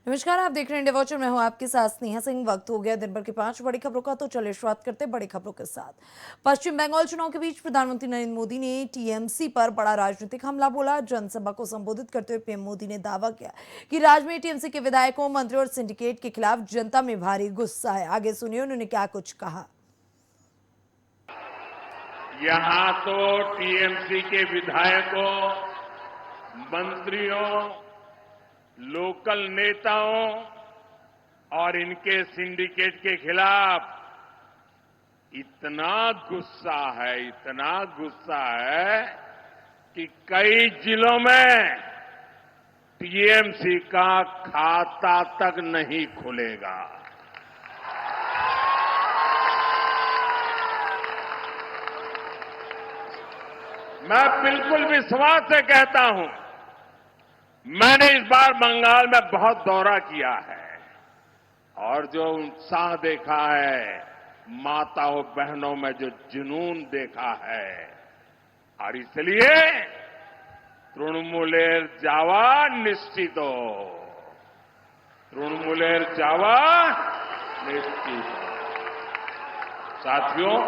नमस्कार, आप देख रहे हैं इंडिया वॉच और मैं हूं आपके साथ स्नेहा सिंह। वक्त हो गया दिन भर की 5 बड़ी खबरों का, तो चलिए शुरुआत करते हैं बड़ी खबरों के साथ। पश्चिम बंगाल चुनाव के बीच प्रधानमंत्री नरेंद्र मोदी ने टीएमसी पर बड़ा राजनीतिक हमला बोला। जनसभा को संबोधित करते हुए पीएम मोदी ने दावा किया कि राज्य में टीएमसी के विधायकों, मंत्रियों और सिंडिकेट के खिलाफ जनता में भारी गुस्सा है। आगे सुनिए उन्होंने क्या कुछ कहा। यहां तो टीएमसी के विधायकों, मंत्रियों, लोकल नेताओं और इनके सिंडिकेट के खिलाफ इतना गुस्सा है कि कई जिलों में टीएमसी का खाता तक नहीं खुलेगा। मैं बिल्कुल विश्वास से कहता हूं, मैंने इस बार बंगाल में बहुत दौरा किया है और जो उत्साह देखा है, माताओं बहनों में जो जुनून देखा है, और इसलिए तृणमूलेर जावा निश्चितो, तृणमूलेर जावा निश्चित। साथियों,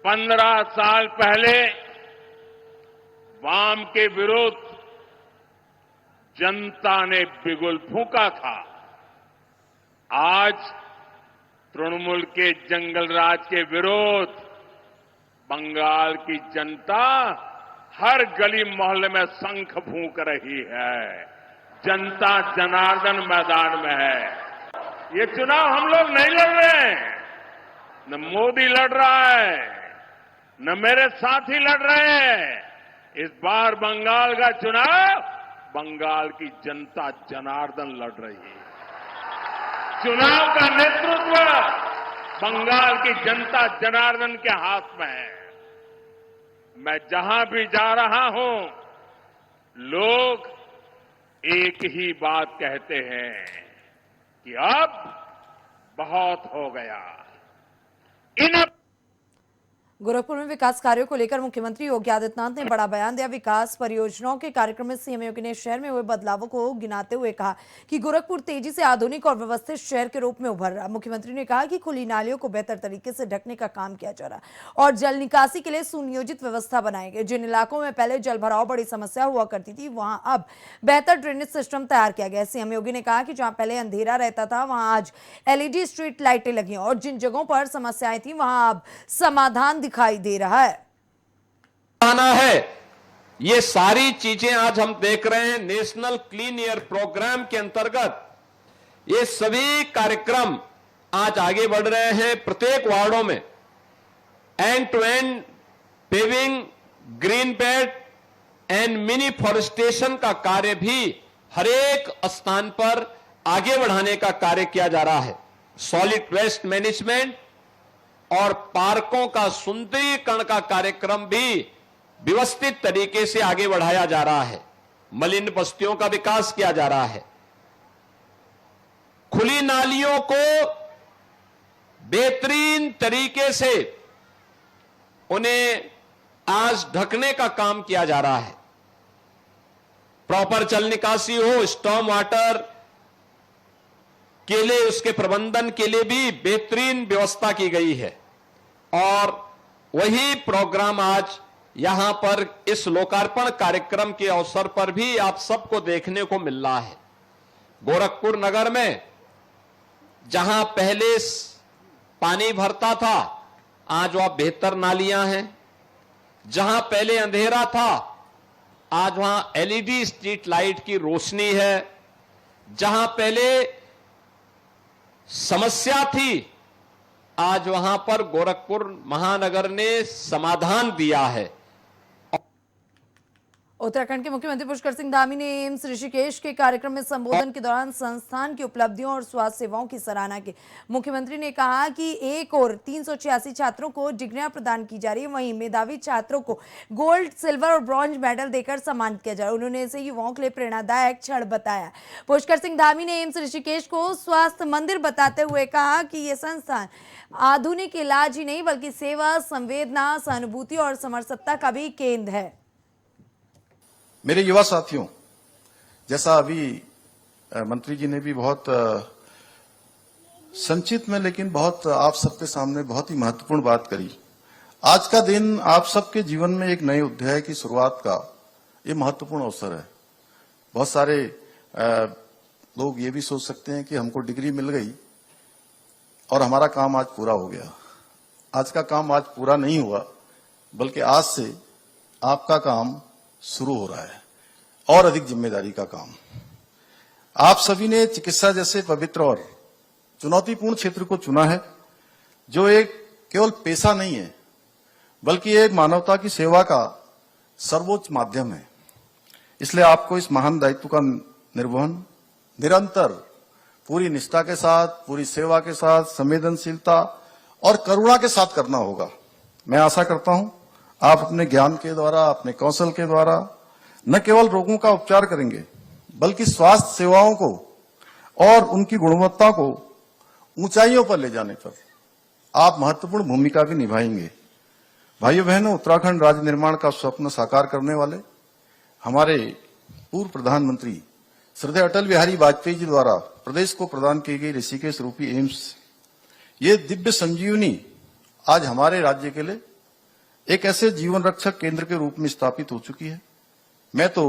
15 साल पहले वाम के विरुद्ध जनता ने बिगुल फूंका था। आज तृणमूल के जंगल राज के विरुद्ध बंगाल की जनता हर गली मोहल्ले में शंख फूंक रही है। जनता जनार्दन मैदान में है। ये चुनाव हम लोग नहीं लड़ रहे हैं, न मोदी लड़ रहा है, न मेरे साथी लड़ रहे हैं। इस बार बंगाल का चुनाव बंगाल की जनता जनार्दन लड़ रही है। चुनाव का नेतृत्व बंगाल की जनता जनार्दन के हाथ में है। मैं जहां भी जा रहा हूं, लोग एक ही बात कहते हैं कि अब बहुत हो गया। इन गोरखपुर में विकास कार्यों को लेकर मुख्यमंत्री योगी आदित्यनाथ ने बड़ा बयान दिया। विकास परियोजनाओं के कार्यक्रम में सीएम योगी ने शहर में हुए बदलावों को गिनाते हुए कहा कि गोरखपुर तेजी से आधुनिक और व्यवस्थित शहर के रूप में उभर रहा। मुख्यमंत्री ने कहा कि खुली नालियों को बेहतर तरीके से ढकने का काम किया जा रहा और जल निकासी के लिए सुनियोजित व्यवस्था बनाई गई। जिन इलाकों में पहले जल भराव बड़ी समस्या हुआ करती थी, वहां अब बेहतर ड्रेनेज सिस्टम तैयार किया गया। सीएम योगी ने कहा कि जहां पहले अंधेरा रहता था, वहां आज एलईडी स्ट्रीट लाइटें लगी और जिन जगहों पर समस्याएं थी, वहां अब समाधान दिखाई दे रहा है। आना है, ये सारी चीजें आज हम देख रहे हैं। नेशनल क्लीन एयर प्रोग्राम के अंतर्गत ये सभी कार्यक्रम आज आगे बढ़ रहे हैं। प्रत्येक वार्डों में end to end paving, green belt and mini forestation का कार्य भी हर एक स्थान पर आगे बढ़ाने का कार्य किया जा रहा है। सॉलिड वेस्ट मैनेजमेंट और पार्कों का सुंदरीकरण का कार्यक्रम भी व्यवस्थित तरीके से आगे बढ़ाया जा रहा है। मलिन बस्तियों का विकास किया जा रहा है। खुली नालियों को बेहतरीन तरीके से उन्हें आज ढकने का काम किया जा रहा है। प्रॉपर जल निकासी हो, स्टॉर्म वाटर के लिए, उसके प्रबंधन के लिए भी बेहतरीन व्यवस्था की गई है। और वही प्रोग्राम आज यहां पर इस लोकार्पण कार्यक्रम के अवसर पर भी आप सबको देखने को मिल रहा है। गोरखपुर नगर में जहां पहले पानी भरता था, आज वहां बेहतर नालियां हैं। जहां पहले अंधेरा था, आज वहां एलईडी स्ट्रीट लाइट की रोशनी है। जहां पहले समस्या थी, आज वहां पर गोरखपुर महानगर ने समाधान दिया है। उत्तराखंड के मुख्यमंत्री पुष्कर सिंह धामी ने एम्स ऋषिकेश के कार्यक्रम में संबोधन के दौरान संस्थान की उपलब्धियों और स्वास्थ्य सेवाओं की सराहना की। मुख्यमंत्री ने कहा कि एक और 386 छात्रों को डिग्रियां प्रदान की जा रही है, वहीं मेधावी छात्रों को गोल्ड, सिल्वर और ब्रॉन्ज मेडल देकर सम्मानित किया जा रहा है। उन्होंने इसे युवाओं के लिए प्रेरणादायक क्षण बताया। पुष्कर सिंह धामी ने एम्स ऋषिकेश को स्वास्थ्य मंदिर बताते हुए कहा कि यह संस्थान आधुनिक इलाज ही नहीं बल्कि सेवा, संवेदना, सहानुभूति और समरसत्ता का भी केंद्र है। मेरे युवा साथियों, जैसा अभी मंत्री जी ने भी बहुत संक्षिप्त में लेकिन बहुत आप सबके सामने बहुत ही महत्वपूर्ण बात करी। आज का दिन आप सबके जीवन में एक नए अध्याय की शुरुआत का ये महत्वपूर्ण अवसर है। बहुत सारे लोग ये भी सोच सकते हैं कि हमको डिग्री मिल गई और हमारा काम आज पूरा हो गया। आज का काम आज पूरा नहीं हुआ, बल्कि आज से आपका काम शुरू हो रहा है और अधिक जिम्मेदारी का काम। आप सभी ने चिकित्सा जैसे पवित्र और चुनौतीपूर्ण क्षेत्र को चुना है, जो एक केवल पेशा नहीं है, बल्कि एक मानवता की सेवा का सर्वोच्च माध्यम है। इसलिए आपको इस महान दायित्व का निर्वहन निरंतर पूरी निष्ठा के साथ, पूरी सेवा के साथ, संवेदनशीलता और करुणा के साथ करना होगा। मैं आशा करता हूं आप अपने ज्ञान के द्वारा, अपने कौशल के द्वारा न केवल रोगों का उपचार करेंगे, बल्कि स्वास्थ्य सेवाओं को और उनकी गुणवत्ता को ऊंचाइयों पर ले जाने पर आप महत्वपूर्ण भूमिका भी निभाएंगे। भाइयों बहनों, उत्तराखंड राज्य निर्माण का स्वप्न साकार करने वाले हमारे पूर्व प्रधानमंत्री श्रद्धेय अटल बिहारी वाजपेयी जी द्वारा प्रदेश को प्रदान की गई ऋषिकेश रूपी एम्स, ये दिव्य संजीवनी आज हमारे राज्य के लिए एक ऐसे जीवन रक्षक केंद्र के रूप में स्थापित हो चुकी है। मैं तो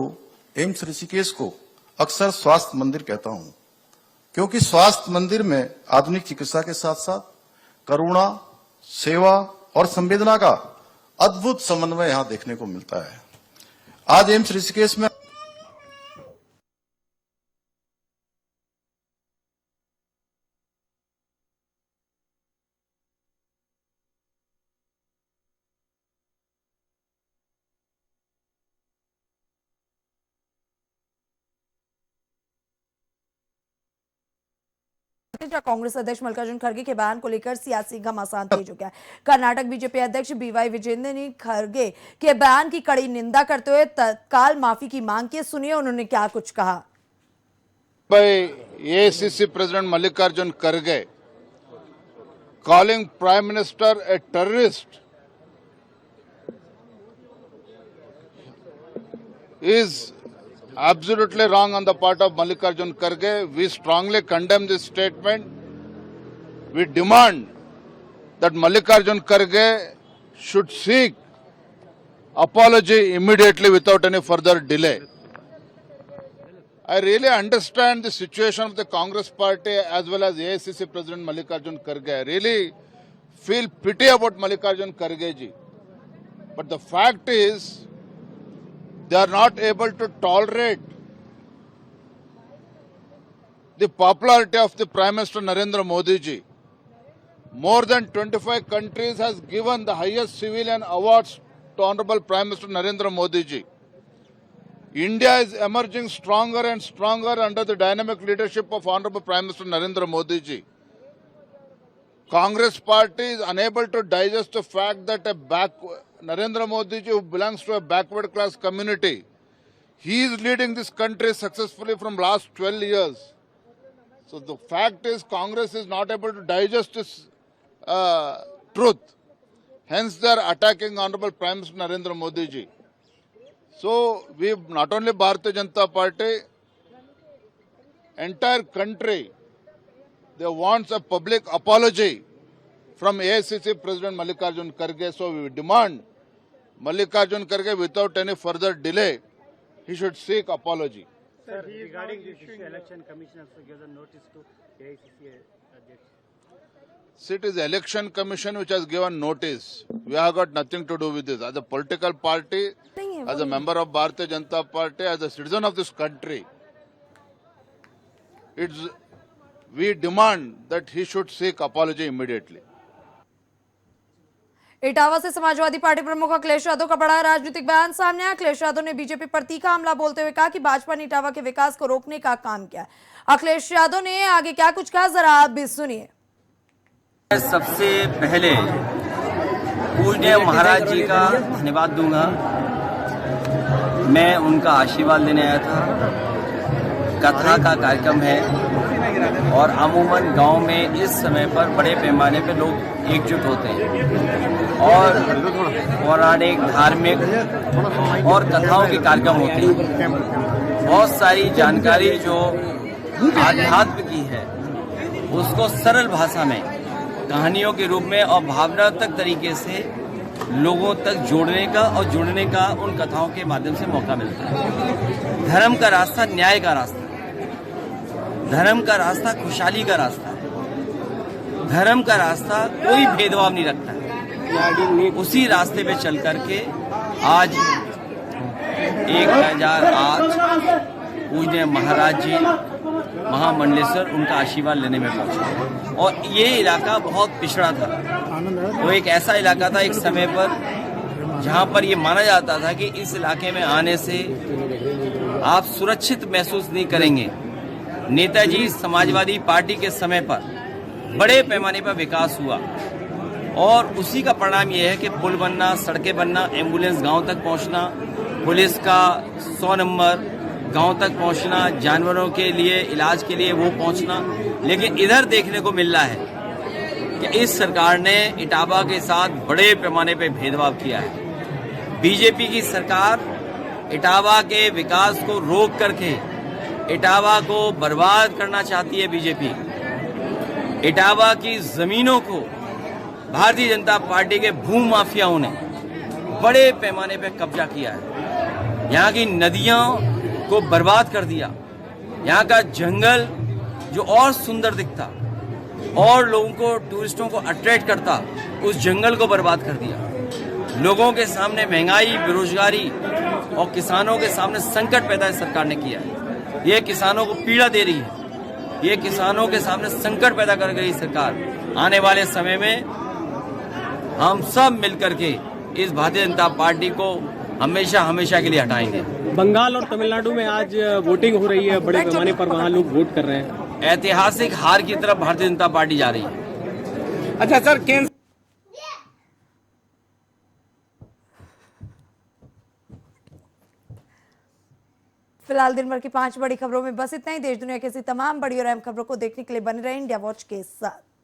एम्स ऋषिकेश को अक्सर स्वास्थ्य मंदिर कहता हूं, क्योंकि स्वास्थ्य मंदिर में आधुनिक चिकित्सा के साथ साथ करुणा, सेवा और संवेदना का अद्भुत समन्वय यहां देखने को मिलता है। आज एम्स ऋषिकेश में कांग्रेस अध्यक्ष मल्लिकार्जुन खड़गे के बयान को लेकर सियासी घमासान तेज हो गया। कर्नाटक बीजेपी अध्यक्ष बीवाई विजेंद्र ने खड़गे के बयान की कड़ी निंदा करते हुए तत्काल माफी की मांग की। सुनिए उन्होंने क्या कुछ कहा। by AICC President Mallikarjun Kharge calling Prime Minister a terrorist is absolutely wrong on the part of Mallikarjun Kharge. We strongly condemn this statement. We demand that Mallikarjun Kharge should seek apology immediately without any further delay. I really understand the situation of the Congress party as well as AICC President Mallikarjun Kharge. I really feel pity about Mallikarjun Kharge ji. But the fact is, they are not able to tolerate the popularity of the Prime Minister Narendra Modi ji. More than 25 countries has given the highest civilian awards to Honorable Prime Minister Narendra Modi ji. India is emerging stronger and stronger under the dynamic leadership of Honorable Prime Minister Narendra Modi ji. Congress party is unable to digest the fact that Narendra Modi ji, who belongs to a backward class community, he is leading this country successfully from last 12 years. So the fact is, Congress is not able to digest this truth. Hence, they are attacking Honorable Prime Minister Narendra Modi ji. So we, not only Bharatiya Janata Party, entire country, they want a public apology from AICC President Mallikarjun Kharge. So we demand Mallikarjun Kharge, without any further delay, he should seek apology. Sir, regarding this issue, Election Commission also gives a notice to AICC. See, it is Election Commission which has given notice. We have got nothing to do with this. As a political party, as a member of Bharatiya Janata Party, as a citizen of this country, we demand that he should seek apology immediately. Etawah से Samajwadi party प्रमुख अखिलेश यादव का बड़ा राजनीतिक बयान सामने आया। अखिलेश यादव ने BJP पर तीखा हमला बोलते हुए कहा कि भाजपा ने इटावा के विकास को रोकने का काम किया। अखिलेश यादव ने आगे क्या कुछ कहा, जरा आप भी सुनिए। सबसे पहले पूज्य महाराज जी का धन्यवाद दूंगा। मैं उनका आशीर्वाद लेने आया था। कथा का कार्यक्रम है और अमूमन गांव में इस समय पर बड़े पैमाने पे लोग एकजुट होते हैं और पौराणिक, धार्मिक और कथाओं के कार्यक्रम होते हैं। बहुत सारी जानकारी जो आध्यात्म की है उसको सरल भाषा में कहानियों के रूप में और भावनात्मक तरीके से लोगों तक जोड़ने का और जुड़ने का उन कथाओं के माध्यम से मौका मिलता है। धर्म का रास्ता न्याय का रास्ता है। धर्म का रास्ता खुशहाली का रास्ता है। धर्म का रास्ता कोई भेदभाव नहीं रखता है। उसी रास्ते पे चल करके आज 1008 पूज्य महाराज जी महामंडलेश्वर उनका आशीर्वाद लेने में पहुंचे। और ये इलाका बहुत पिछड़ा था। वो एक ऐसा इलाका था एक समय पर जहां पर ये माना जाता था कि इस इलाके में आने से आप सुरक्षित महसूस नहीं करेंगे। नेताजी समाजवादी पार्टी के समय पर बड़े पैमाने पर विकास हुआ और उसी का परिणाम ये है कि पुल बनना, सड़कें बनना, एम्बुलेंस गांव तक पहुंचना, पुलिस का 100 नंबर गांव तक पहुंचना, जानवरों के लिए इलाज के लिए वो पहुंचना। लेकिन इधर देखने को मिल रहा है कि इस सरकार ने इटावा के साथ बड़े पैमाने पे भेदभाव किया है। बीजेपी की सरकार इटावा के विकास को रोक करके इटावा को बर्बाद करना चाहती है। बीजेपी इटावा की जमीनों को भारतीय जनता पार्टी के भू माफियाओं ने बड़े पैमाने पे कब्जा किया है। यहाँ की नदियों को बर्बाद कर दिया। यहाँ का जंगल जो और सुंदर दिखता और लोगों को, टूरिस्टों को अट्रैक्ट करता, उस जंगल को बर्बाद कर दिया। लोगों के सामने महंगाई, बेरोजगारी और किसानों के सामने संकट पैदा इस सरकार ने किया है। ये किसानों को पीड़ा दे रही है। ये किसानों के सामने संकट पैदा कर गई सरकार। आने वाले समय में हम सब मिलकर के इस भारतीय जनता पार्टी को हमेशा हमेशा के लिए हटाएंगे। बंगाल और तमिलनाडु में आज वोटिंग हो रही है, बड़े पैमाने पर वहाँ लोग वोट कर रहे हैं। ऐतिहासिक हार की तरफ भारतीय जनता पार्टी जा रही है। अच्छा सर, केंद्र फिलहाल दिन भर की 5 बड़ी खबरों में बस इतना ही। देश दुनिया की ऐसी तमाम बड़ी और अहम खबरों को देखने के लिए बने रहे इंडिया वॉच के साथ।